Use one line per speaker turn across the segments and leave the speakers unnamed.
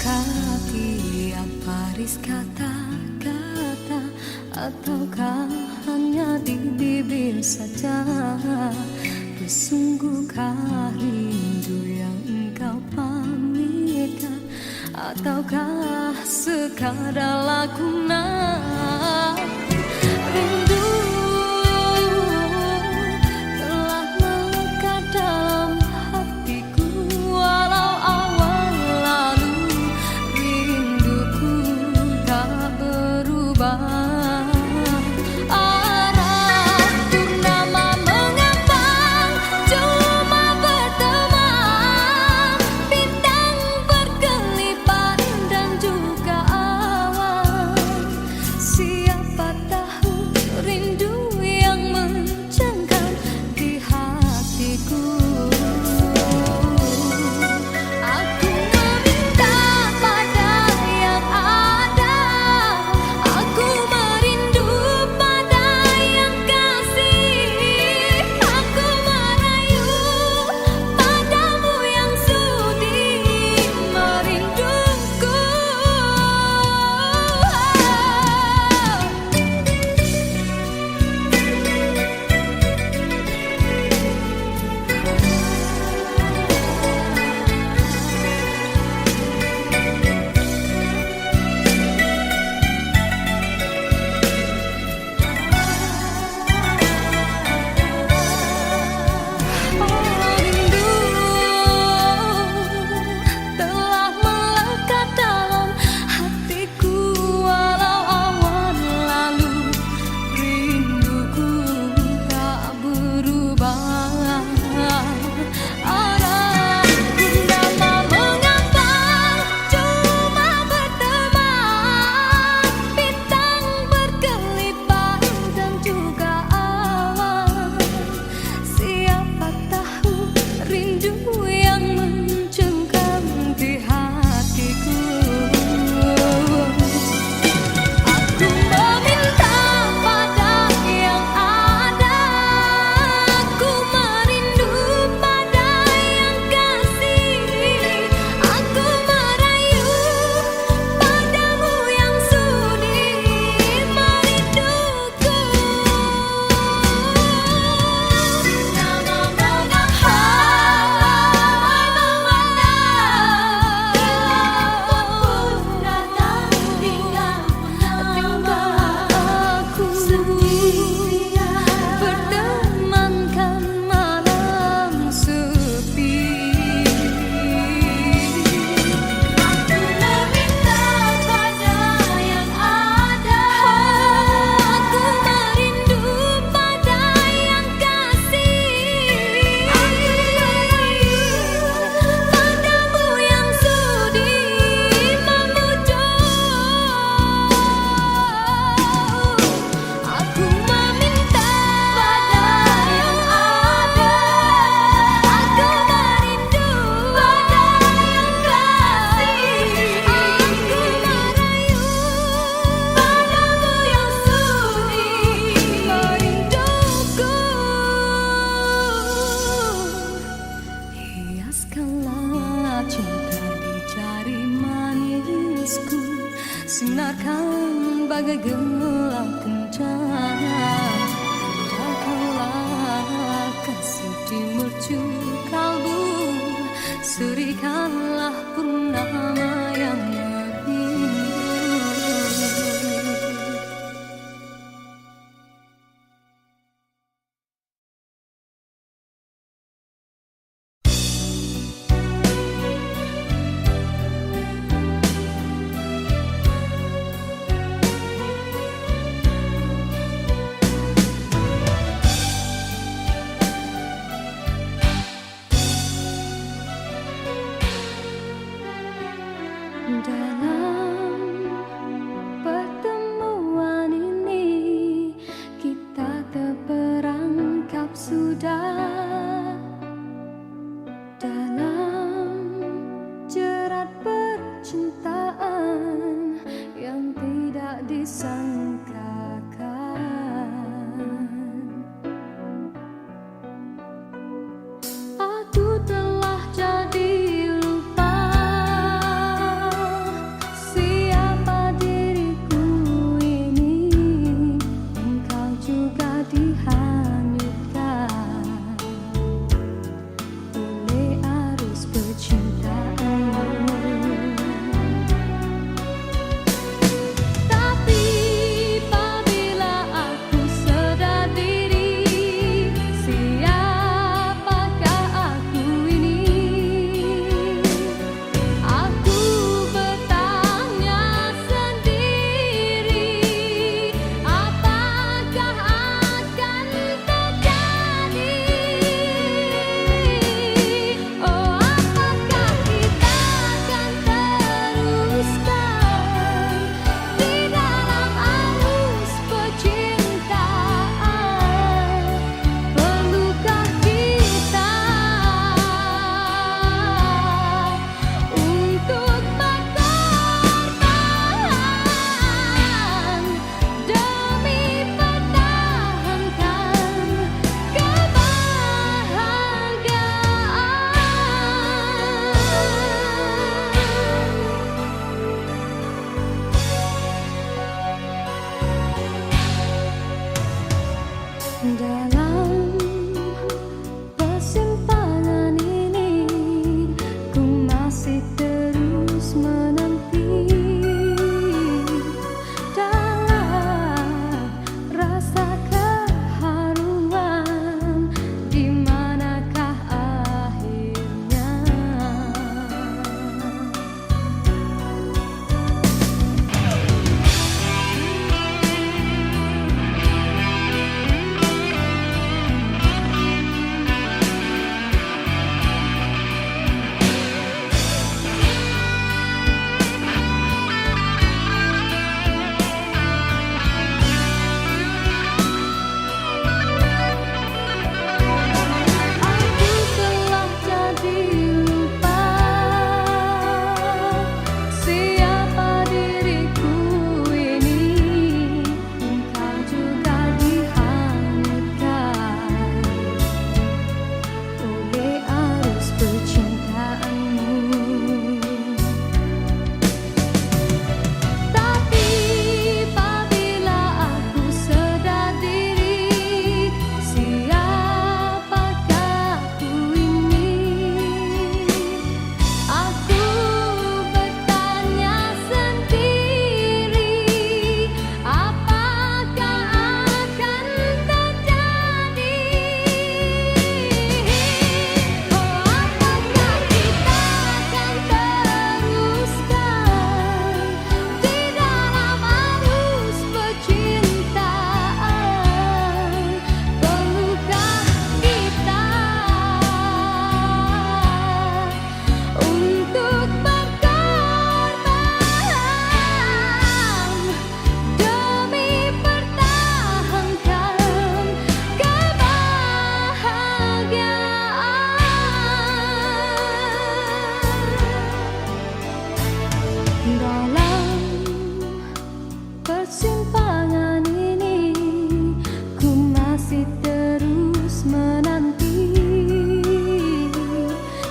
tiap baris kata-kata, ataukah hanya di bibir saja? Sesungguhkah rindu yang engkau pamitkan, ataukah sekadar lakonan? Rindu telah melekat dalam hatiku, walau awal lalu rinduku tak berubah. Sinarkan bagai gelang kencana, datanglah kasih di mercu kalbu, serikanlah purnama yang merindu. Dalam persimpangan ini ku masih terus menanti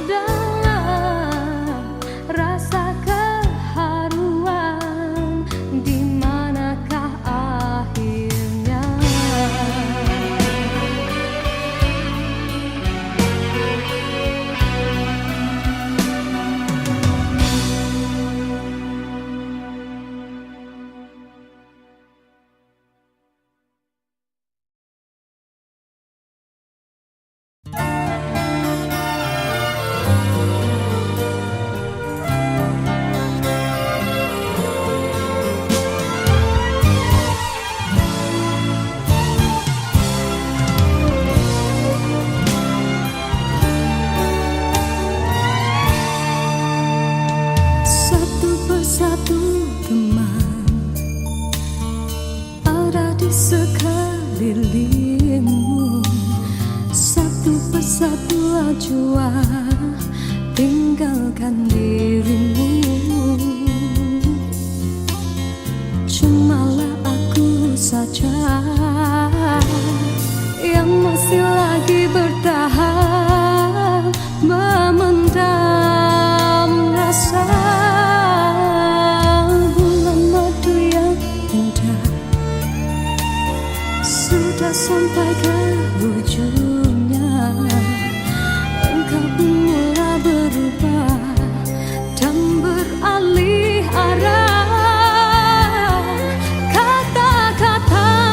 dalam rasa keharuan, di manakah akhirnya. Satu persatu teman ada di sekelilingmu, satu persatu acuan tinggalkan dirimu. Cumalah aku saja yang masih lagi bertahan, memendam rasa. Bulan madu yang indah sudah sampai ke ujungnya, engkau pun mulai berubah dan beralih arah. Kata-kata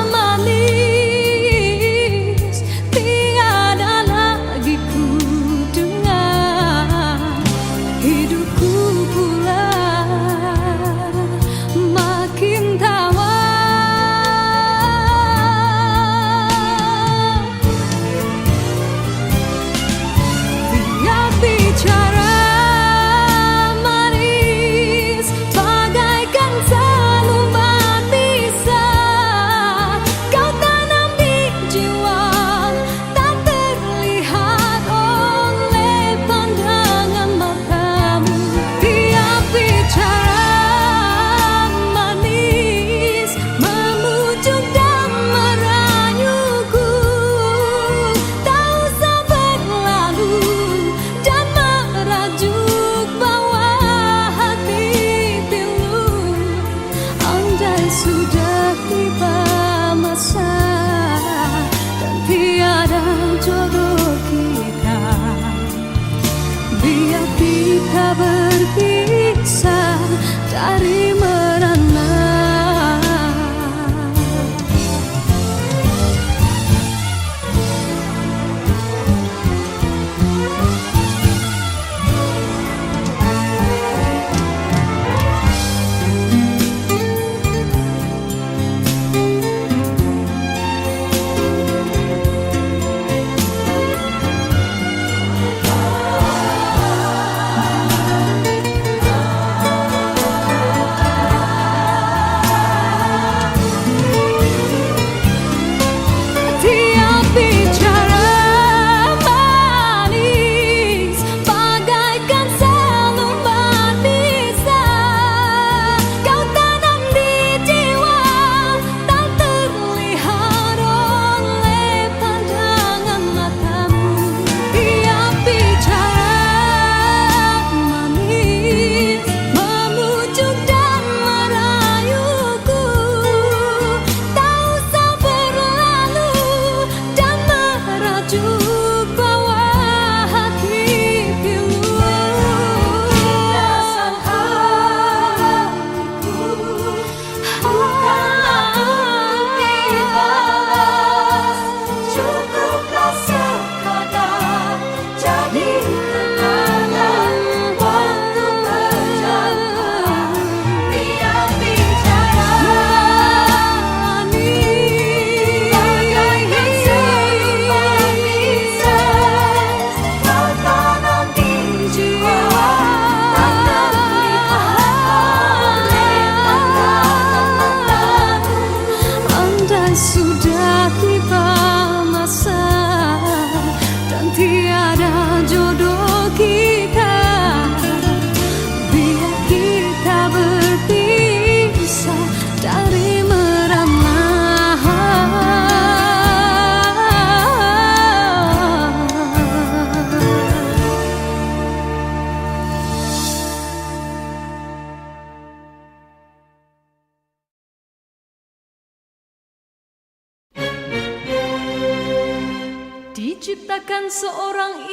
diciptakan seorang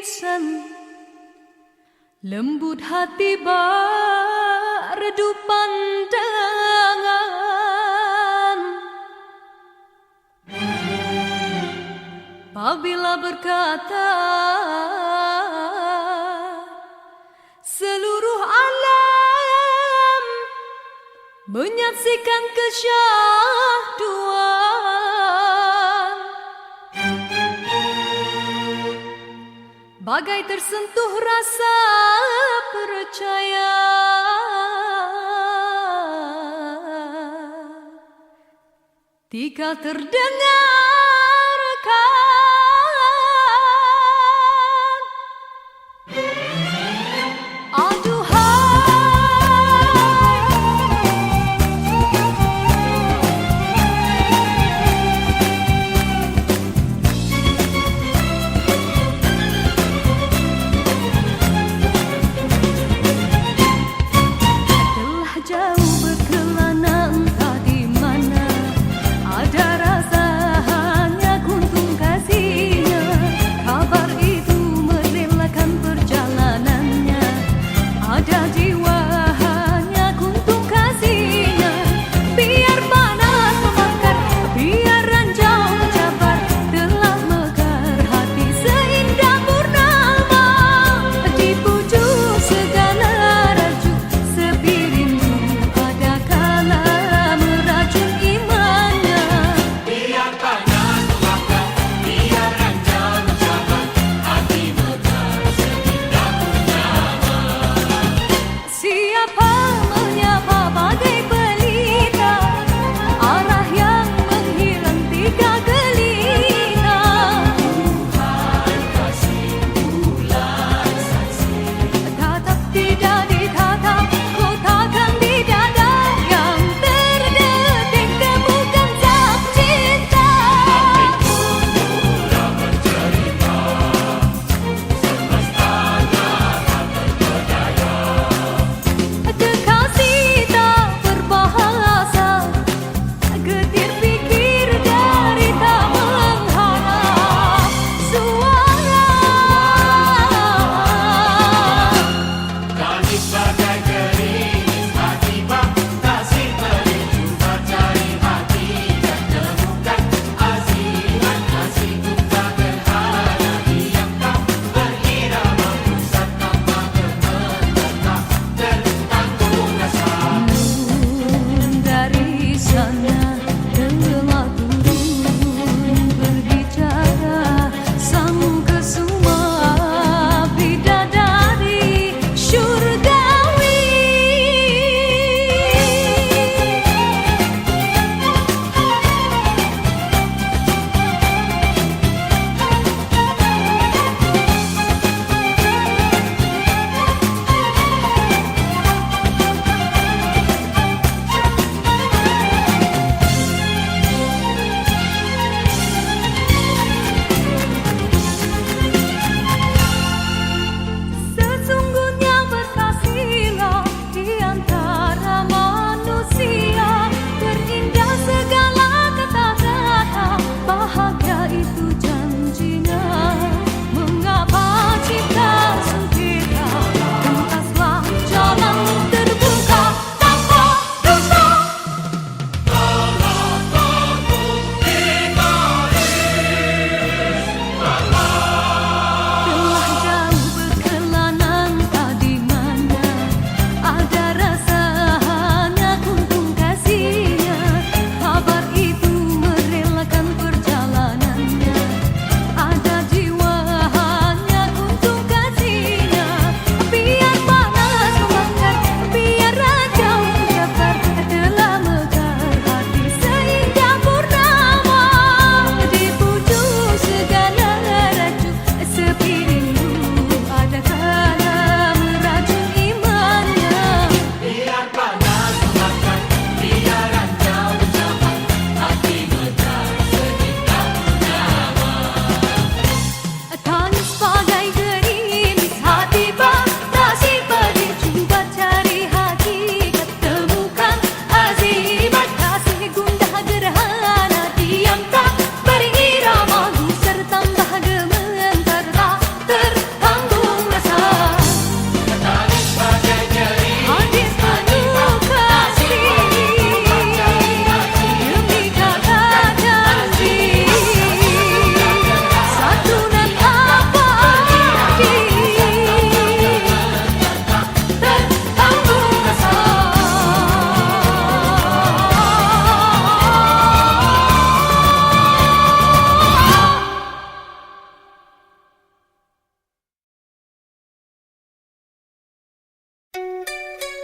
insan, lembut hati redup pandangan. Apabila berkata seluruh alam menyaksikan kesyahduan, bagai tersentuh rasa percaya. Tika terdengarkan jauh berkelana, entah di mana ada rasa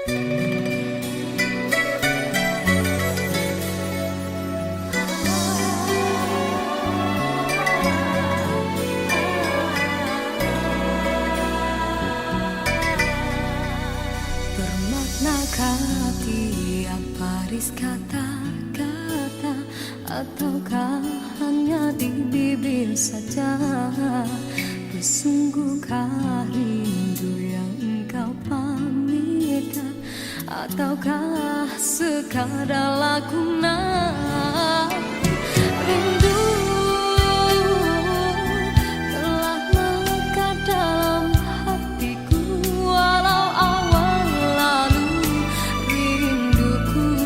Bermaknakah tiap baris kata-kata, ataukah hanya di bibir saja? Bersungguhkah rindu yang engkau pamitkan, ataukah sekadar lakonan? Rindu telah melekat dalam hatiku, walau awal lalu rinduku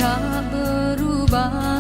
tak berubah.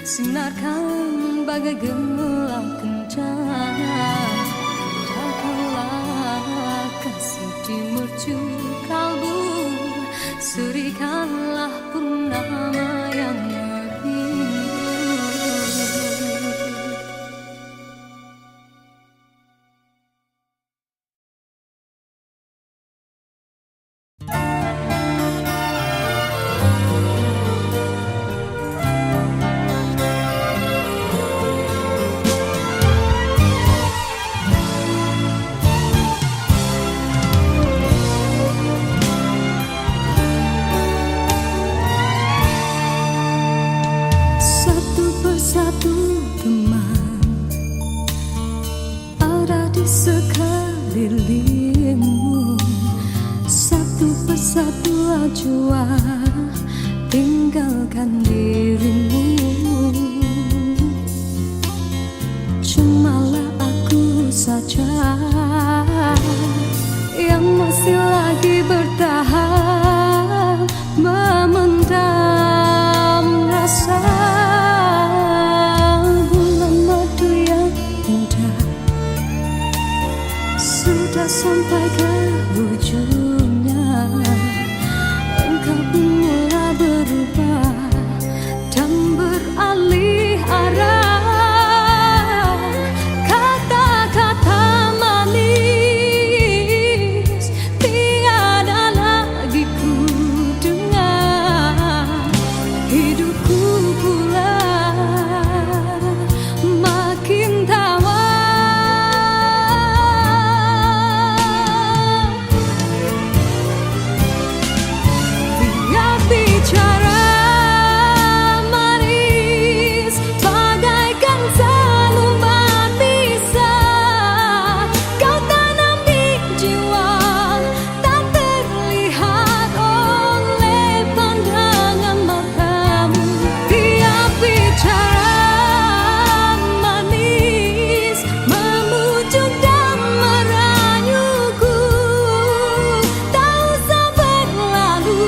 Sinarkan bagai gelang kencana, indahkanlah kasih di mercu kalbu, serikanlah purnama yang merindu. Sekelilingmu, satu persatu acuan tinggalkan dirimu. Cumalah aku saja yang masih lagi bertahan memendam rasa. Bulan madu yang indah sudah sampai ke ujungnya. Engkau pun mulai berubah dan beralih arah. Kata-kata manis tiada lagi ku dengar. Hidupku pula makin tawar. Dia bicara manis bagaikan selembar pisah. Kau tanam di jiwa tak terlihat oleh pandangan matamu. Dia bicara manis memujuk dan merayuku. Tak usah berlalu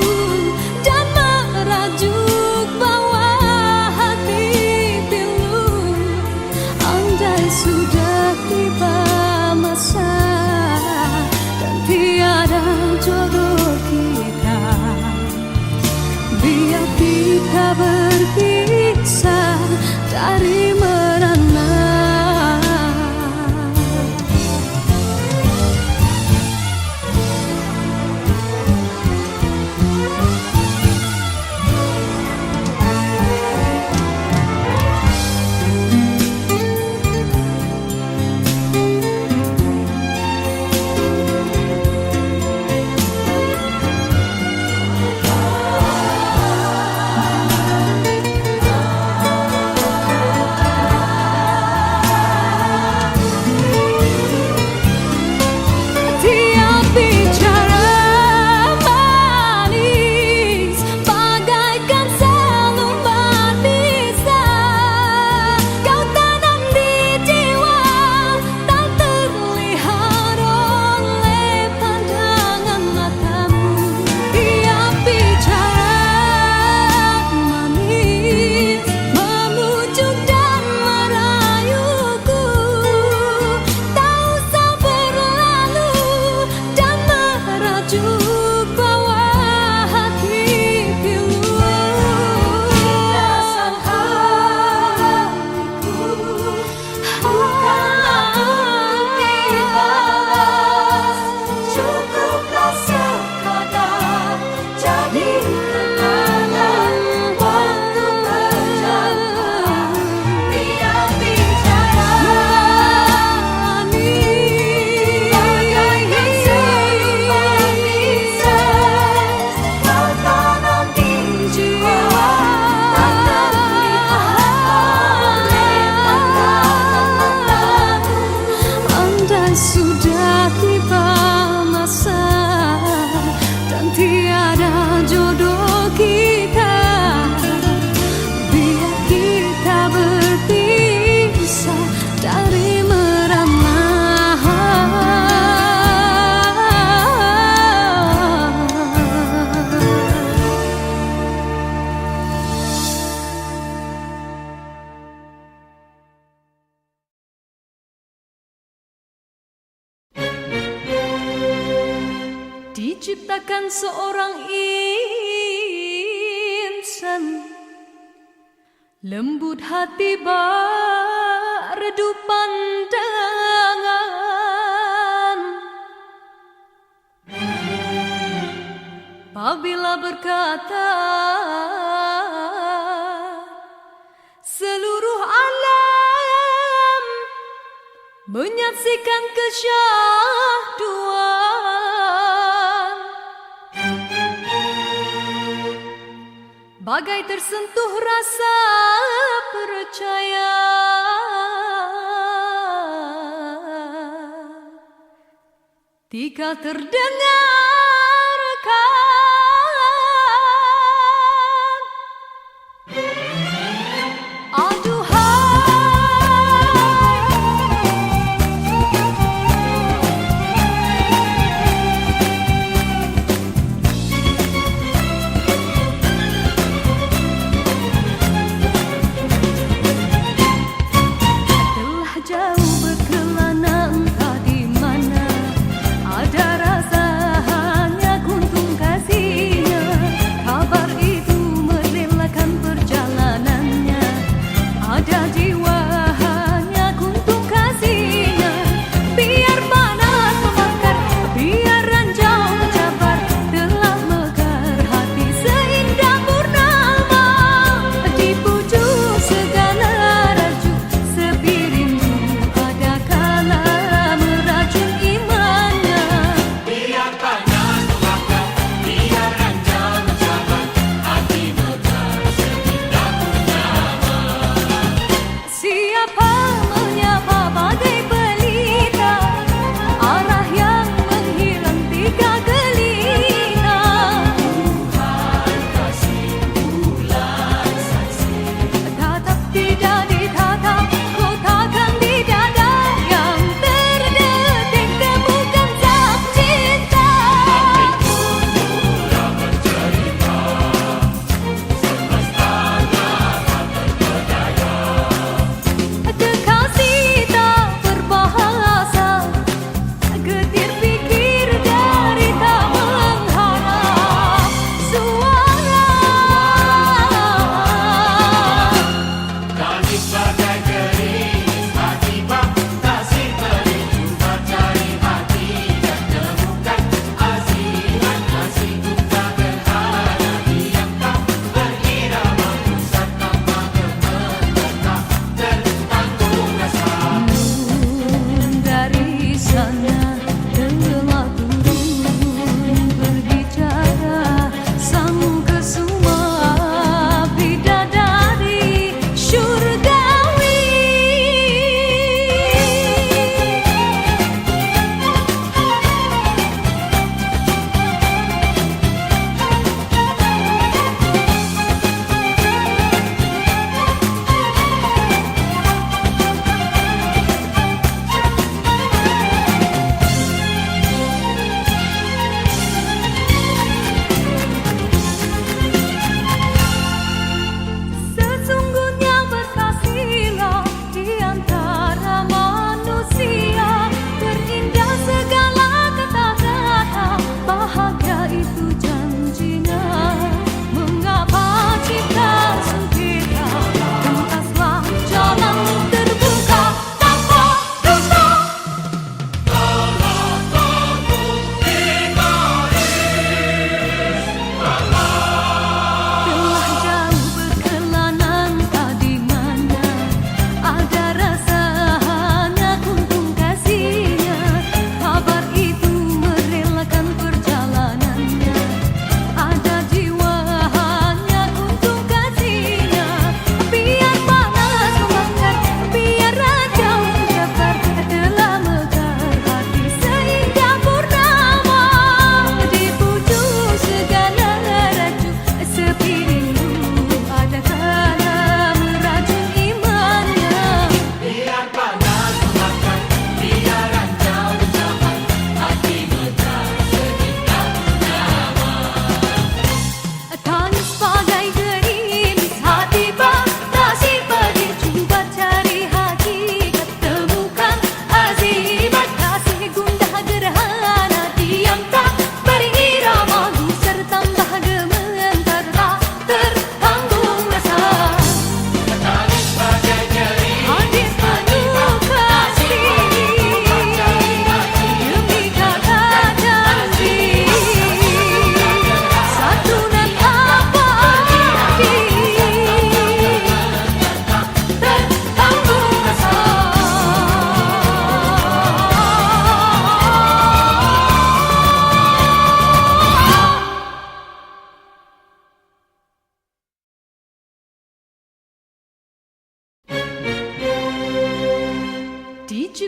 dan merajuk bawah hati pilu. Andai sudah tiba masa dan tiada jodoh kita, biar kita berpisah dari merana. Dia bicara manis bagaikan selembar pisah. Kau tanam di jiwa tak terlihat oleh pandangan matamu. Dia bicara manis memujuk dan merayuku. Tak usah berlalu dan merajuk bawah hati pilu. Perasaan hatiku bukanlah untuk dibalas. Cukuplah sekadar jadi kenangan waktu berjalan. Dia bicara manis bagaikan selembar pisah. Kau tanam di jiwa tak terlihat oleh pandangan matamu. Andai sudah tiba masa dan tiada jodoh kita, biar kita berpisah dari merana. Diciptakan seorang insan lembut hati berredup pandangan. Apabila berkata seluruh alam menyaksikan kesyahduan, bagai tersentuh rasa percaya. Jika terdengarkan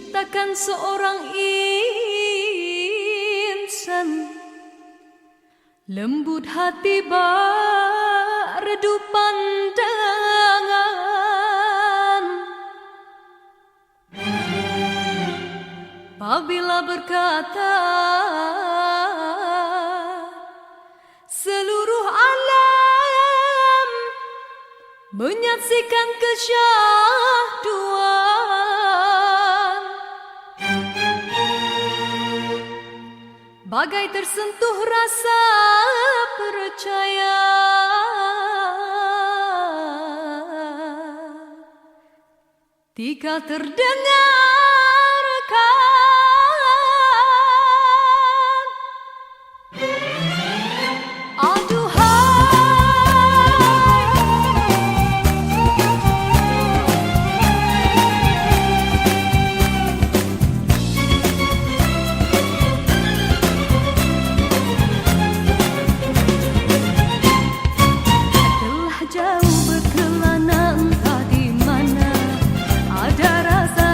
menciptakan seorang insan lembut hati redup pandangan. Apabila berkata seluruh alam menyaksikan kesyahduan, bagai tersentuh rasa percaya. Tika terdengarkan telah jauh berkelana entah di mana ada rasa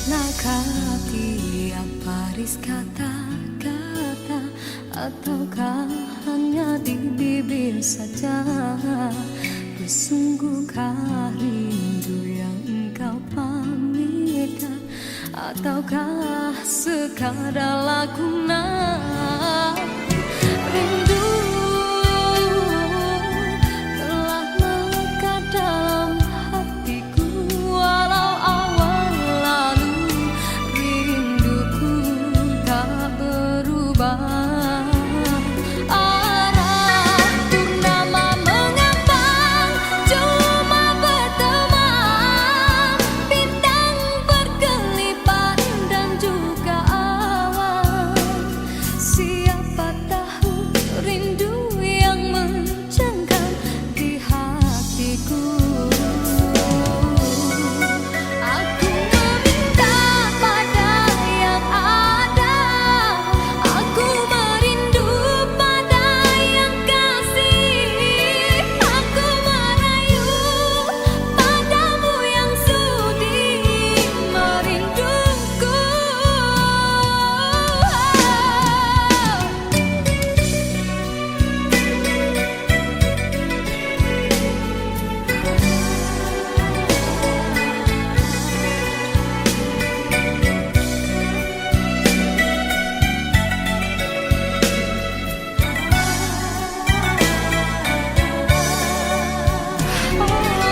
Maknakah tiap baris kata-kata, ataukah hanya di bibir saja? Bersungguhkah rindu yang engkau pamitkan, ataukah sekadar lakonan? Rindu telah melekat dalam hatiku, walau awal lalu rinduku tak berubah. Arah purnama mengambang, cuma berteman, bintang berkelipat dan juga awan. Siapa tahu rindu yang mencengkam di hatiku. Aku meminta pada yang ada, aku merindu pada yang kasih, aku merayu padamu yang sudi merinduku.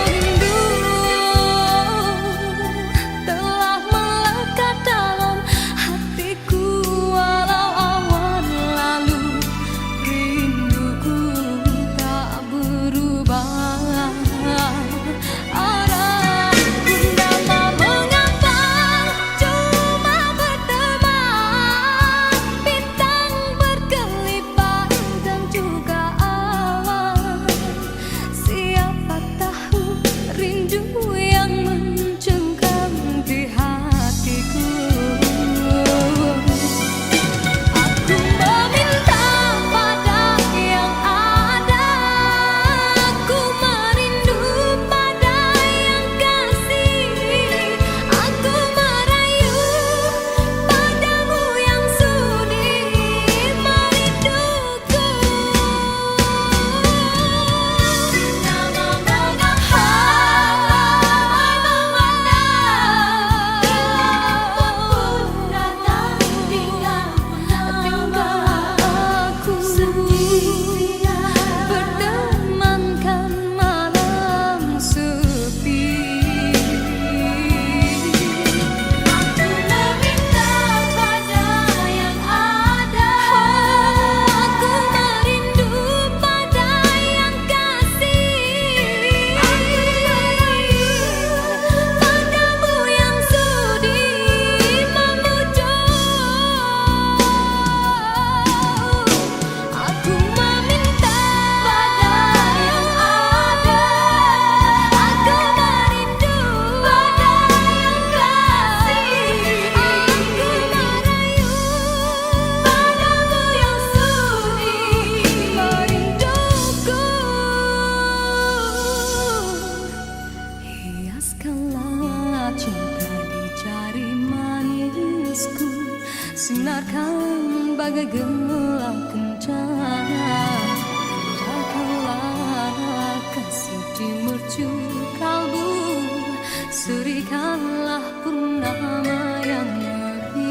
Rindu telah melekat dalam hatiku, walau awan lalu rinduku tak berubah. Arah purnama mengambang, cuma berteman, bintang berkelipat dan juga awan. Siapa tahu rindu yang mencengkam di hatiku. Aku meminta pada yang ada, aku merindu pada yang kasih, aku merayu padamu yang sudi merinduku. Nama aku bertemankan malam sepi. Aku meminta pada yang ada, aku merindu pada yang kasih, aku merayu padamu yang sudi memujuk. Aku meminta pada yang ada, aku merindu pada yang kasih, aku merayu padamu yang sudi merinduku. Hiaskanlah cinta di jari manisku, sinarkan bagai gelap kencana. Indahkanlah kasih di mercu kalbu, serikanlah purnama yang merindu.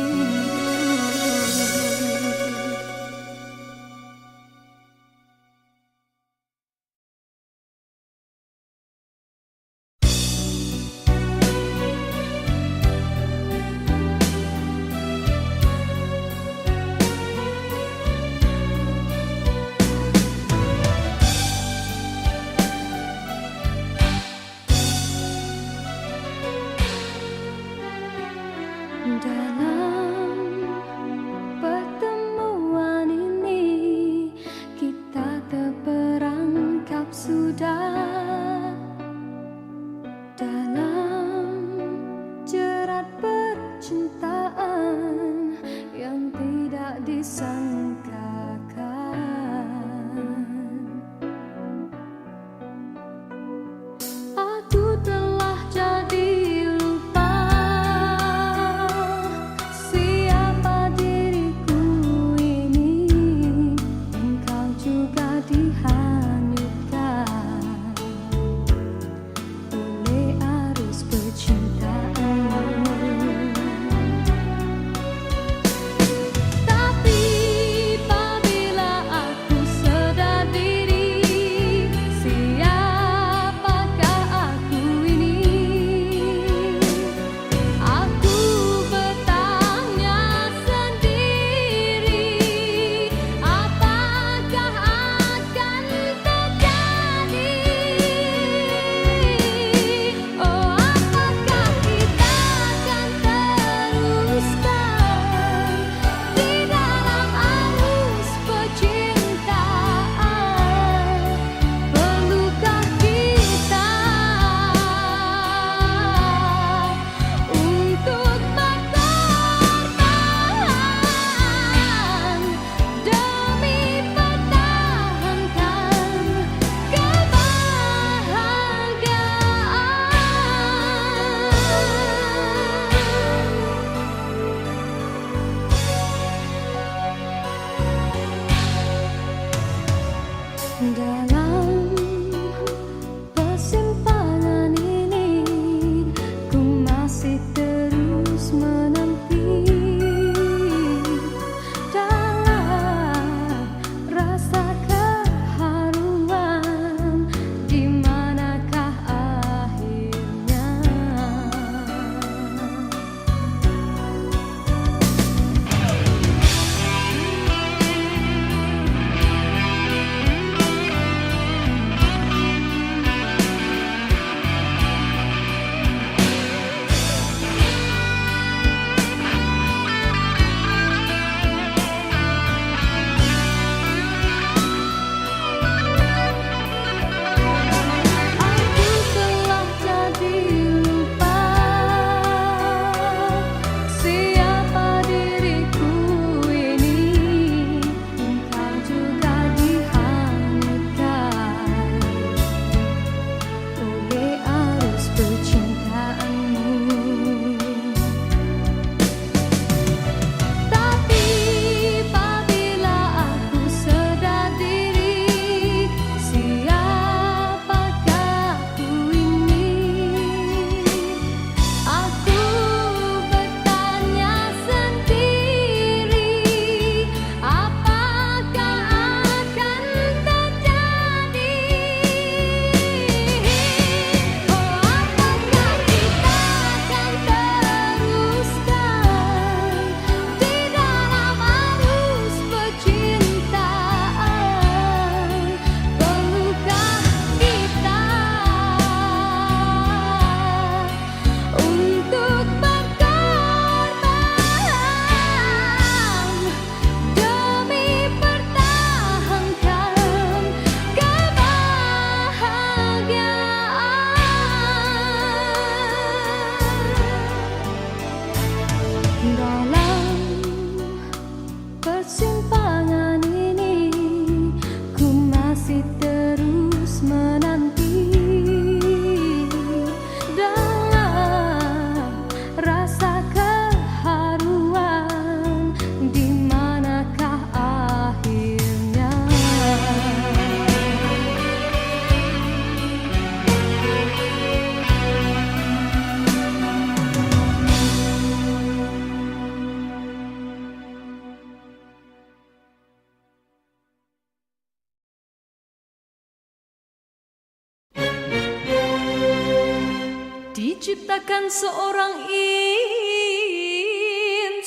Diciptakan seorang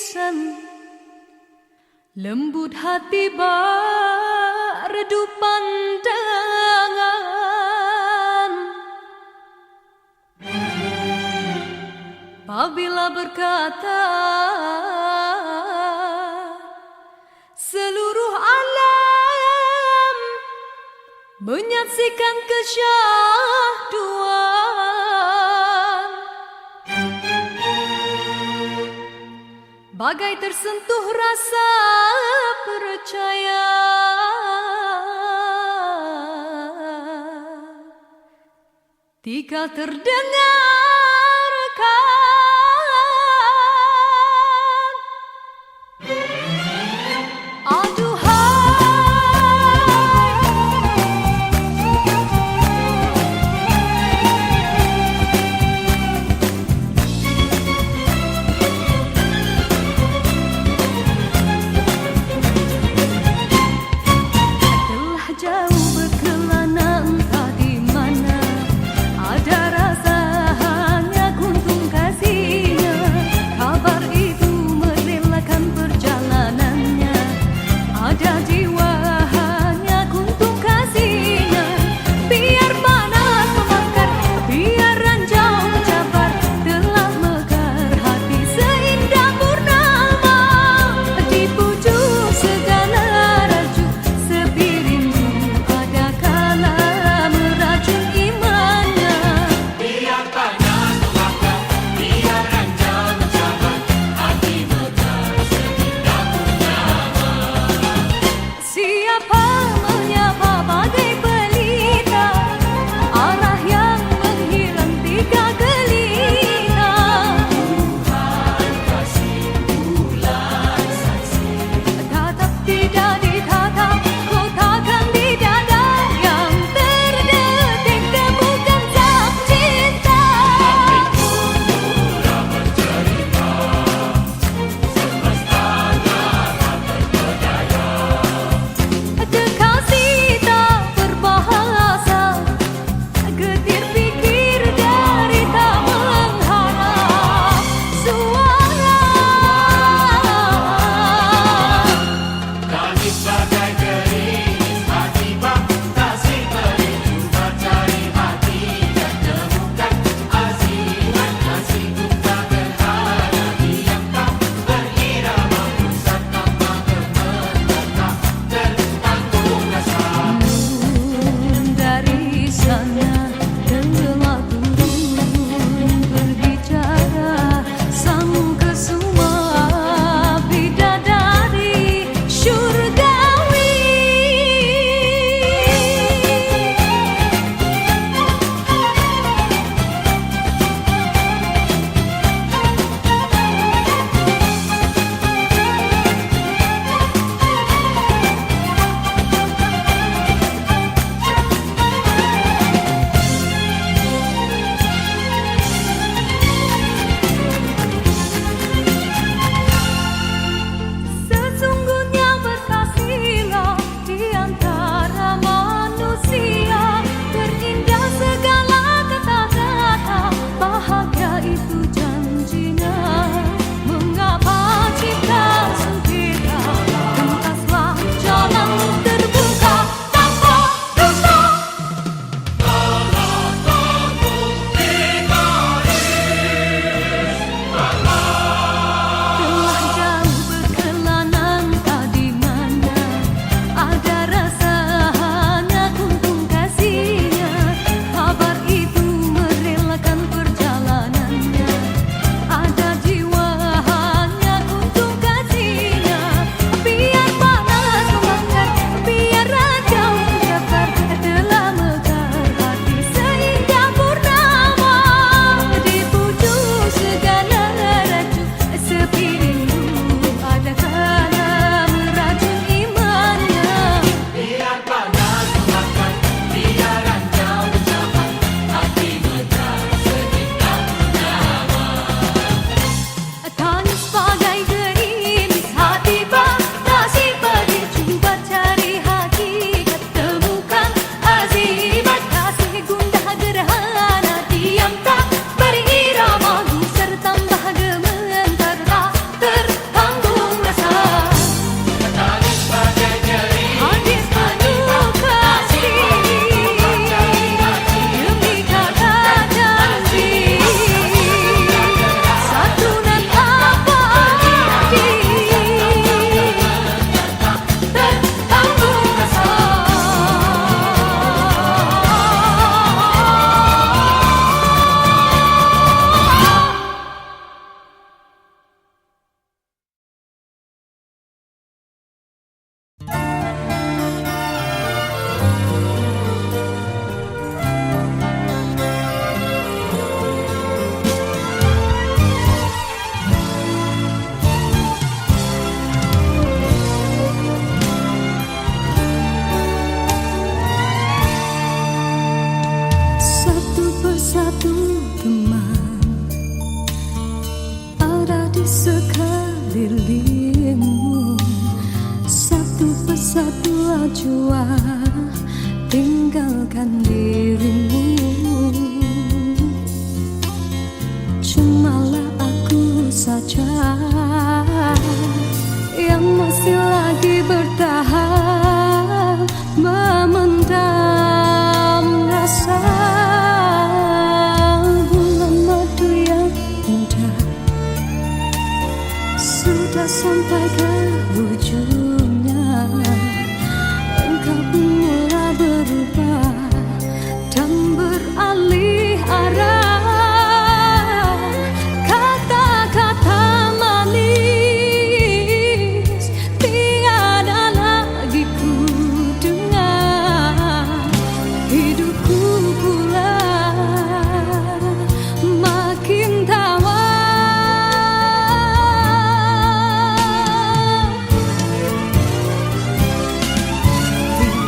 insan, lembut hati redup pandangan. Apabila berkata seluruh alam menyaksikan kesyahduan, bagai tersentuh rasa percaya. Tika terdengarkan, jauh berkelana entah di mana ada rasa jua-jua tinggalkan dirimu. Cumalah aku saja yang masih lagi bertahan memendam rasa. Bulan madu yang indah sudah sampai ke ujungnya. Engkau pun mulai berubah dan beralih arah. Kata-kata manis tiada lagi ku dengar. Hidupku pula makin tawar.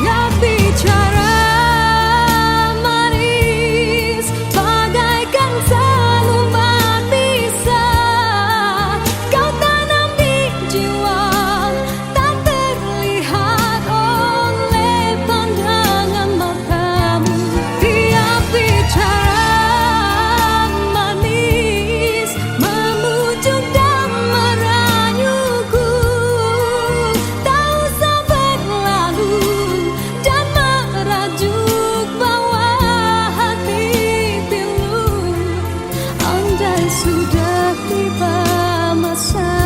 Tiap bicara manis bagaikan selumbat bisa kau tanam di jiwa, tak terlihat oleh pandangan matamu. Tiap bicara manis memujuk dan merayuku, tak usah berlalu dan merajuk bawah hati pilu. Andai sudah tiba masa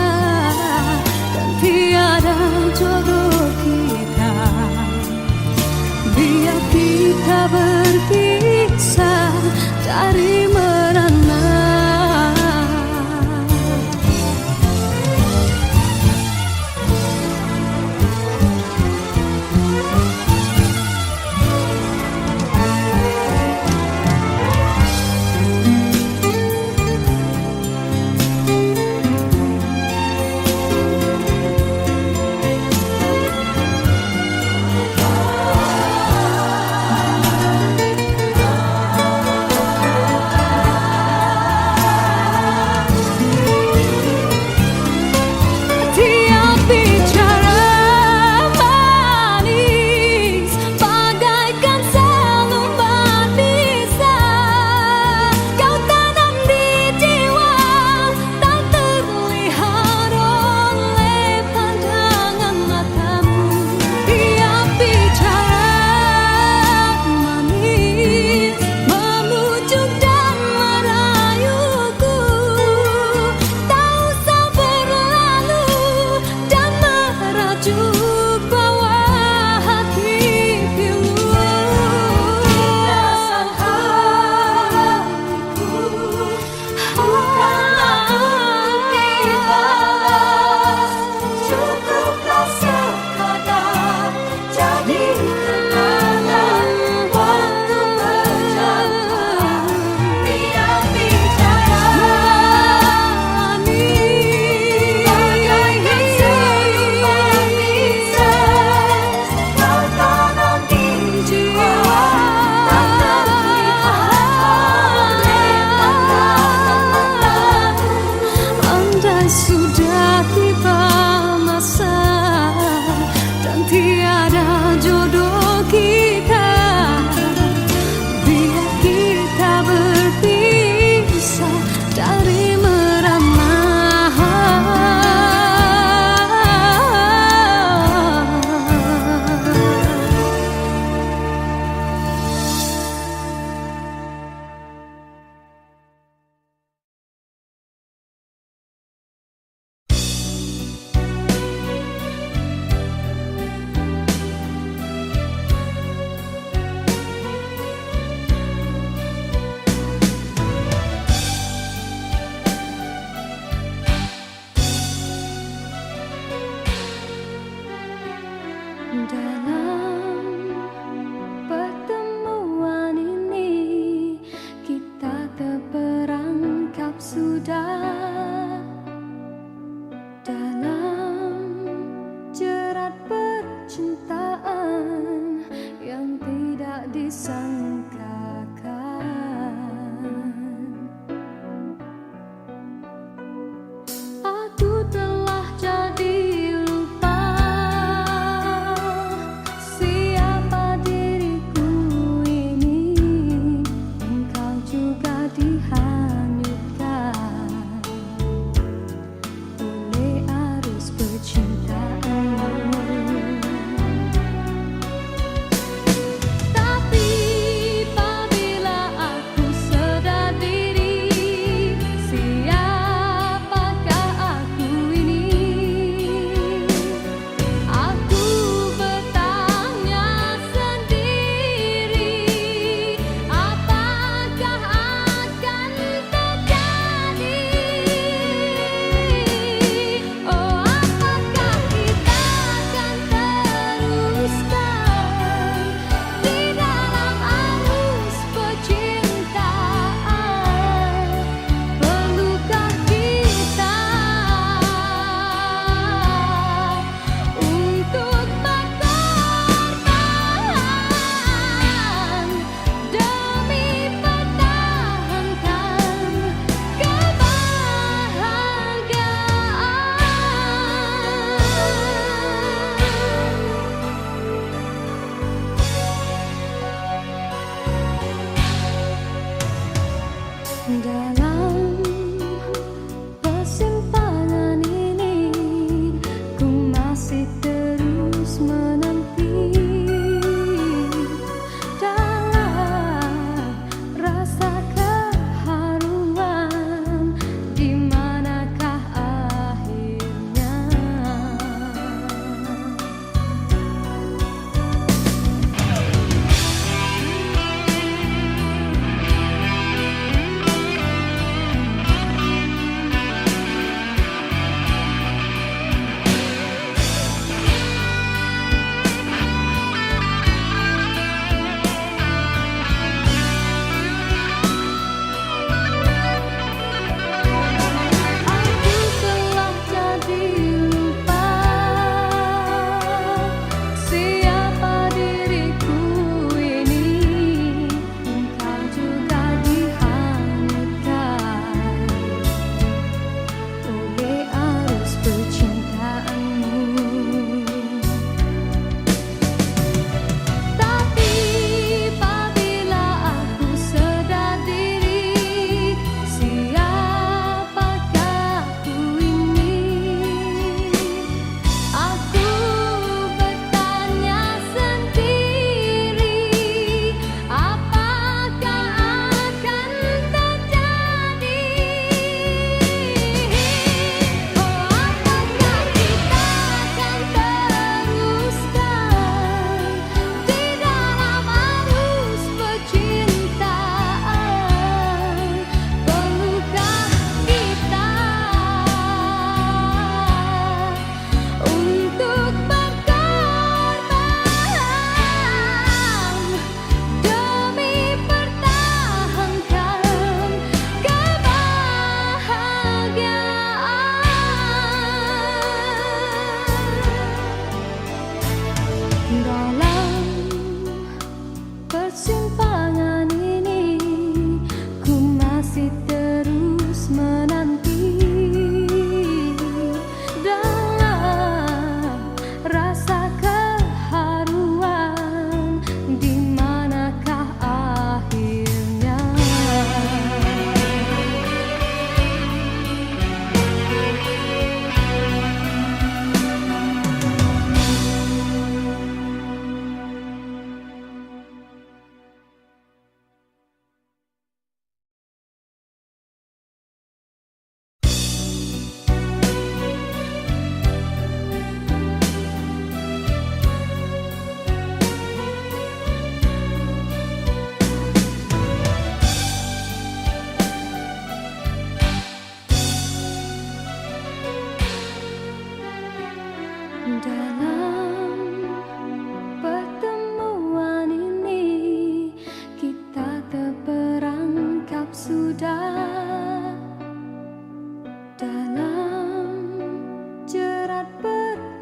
dan tiada jodoh kita, biar kita berpisah dari merana. Tiap bicara manis bagaikan selumbat bisa kau tanam di jiwa, tak terlihat oleh pandangan matamu. Tiap bicara manis memujuk dan merayuku, tak usah berlalu dan merajuk bawah hati pilu. Rasa hatiku bukanlah untuk dibalas, cukuplah sekadar jadi kenangan waktu berjalan. Tiap bicara manis bagaikan selumbat bisa kau tanam di jiwa, tak terlihat oleh pandangan matamu. Andai sudah tiba masa dan tiada jodoh kita, biar kita berpisah dari merana. Dalam pertemuan ini kita terperangkap sudah dalam jerat percintaan yang tidak disangkakan. Aku telah jadi lupa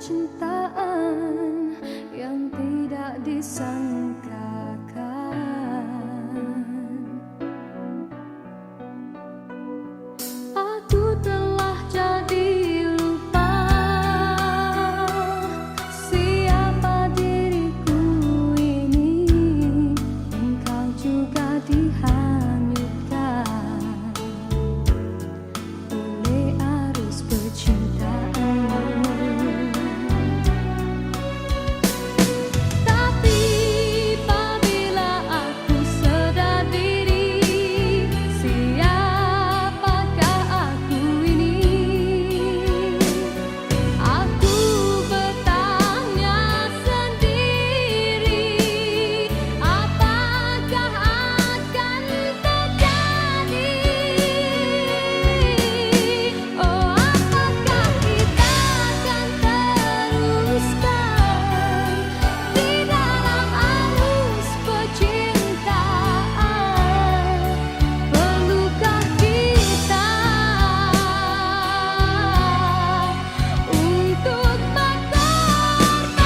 percintaan yang tidak disangkakan. Aku telah jadi lupa siapa diriku ini. Engkau juga dihanyutkan oleh arus percintaan. Tapi apabila aku sedar diri, siapakah aku ini? Aku bertanya sendiri, apakah akan terjadi? Oh, apakah kita akan teruskan di dalam arus percintaan? Perlukah kita untuk berkorban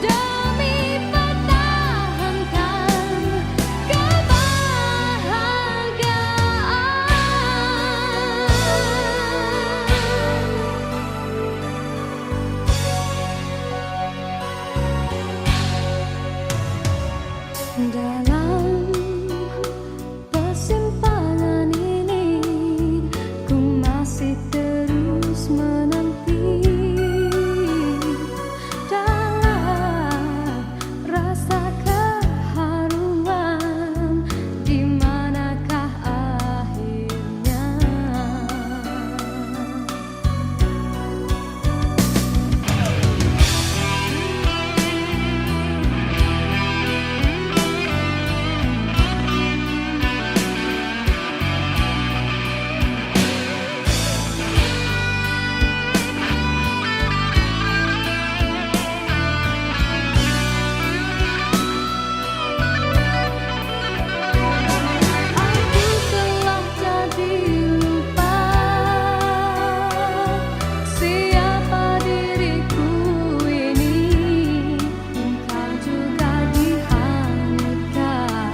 demi pertahankan kebahagiaan? Dalam persimpangan ini, ku masih terus menanti dalam rasa keharuan. Di manakah akhirnya? Aku telah jadi lupa siapa diriku ini. Engkau juga dihanyutkan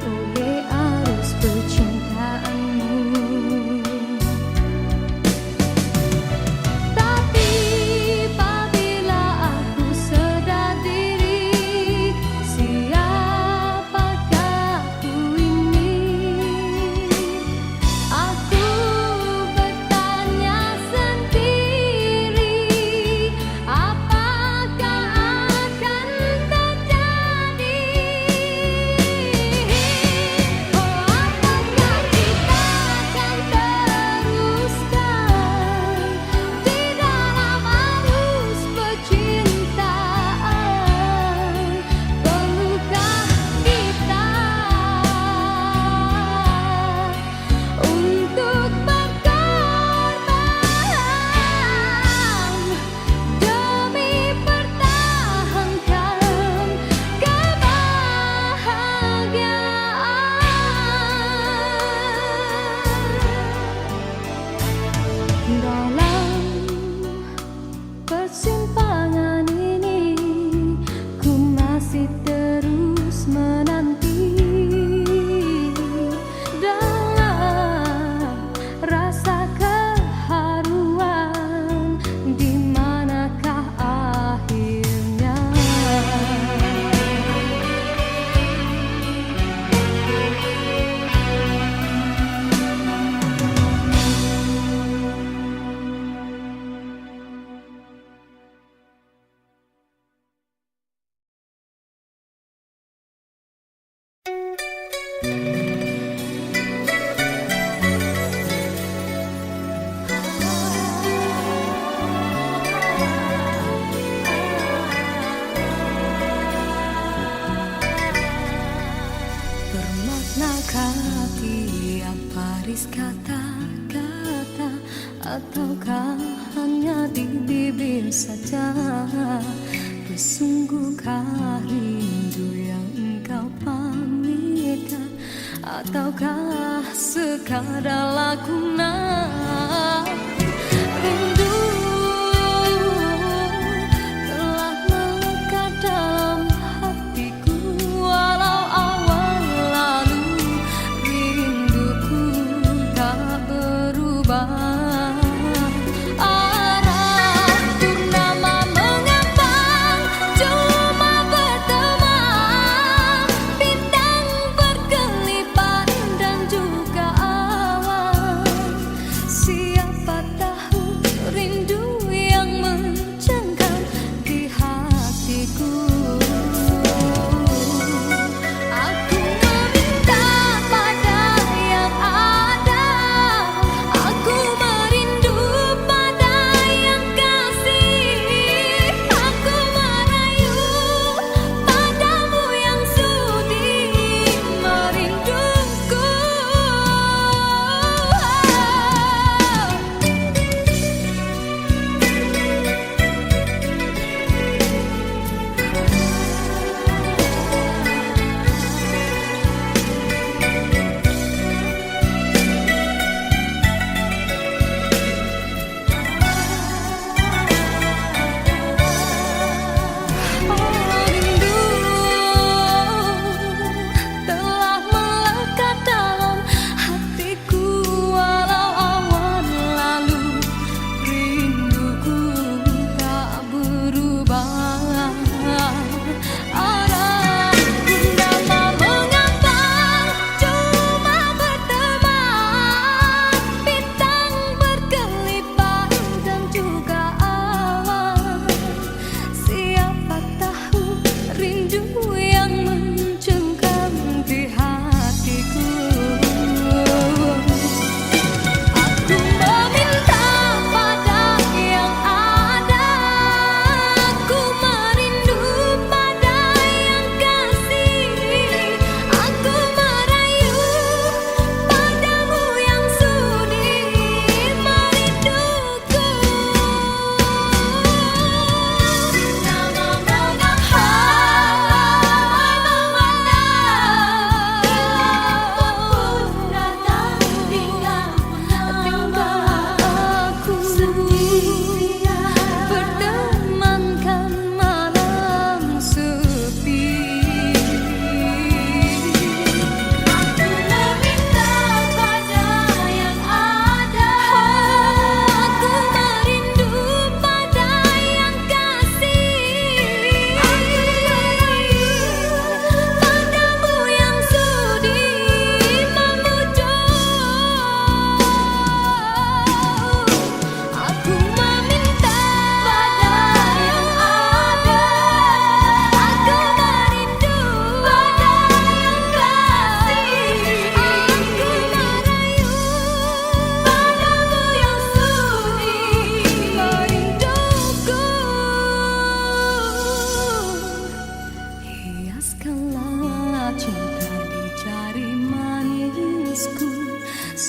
oleh arus percintaanmu. Tapi apabila aku sedar diri, siapakah aku ini? Aku bertanya sendiri, apakah akan terjadi? Oh, apakah kita akan teruskan di dalam arus percintaan? Perlukah kita untuk berkorban demi pertahankan kebahagiaan? Dalam persimpangan ini, ku masih terus menanti dalam rasa keharuan. Di manakah akhirnya? Bermaknakah tiap baris kata-kata, ataukah hanya di bibir saja? Bersungguhkah rindu yang engkau pamitkan, ataukah sekadar lakonan? rindu telah melekat dalam hatiku. Walau awal lalu rinduku tak berubah.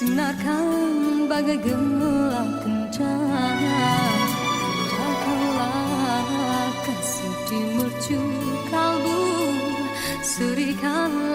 Sinarkan bagai gelang kencana, datanglah kasih di mercu kalbu, serikan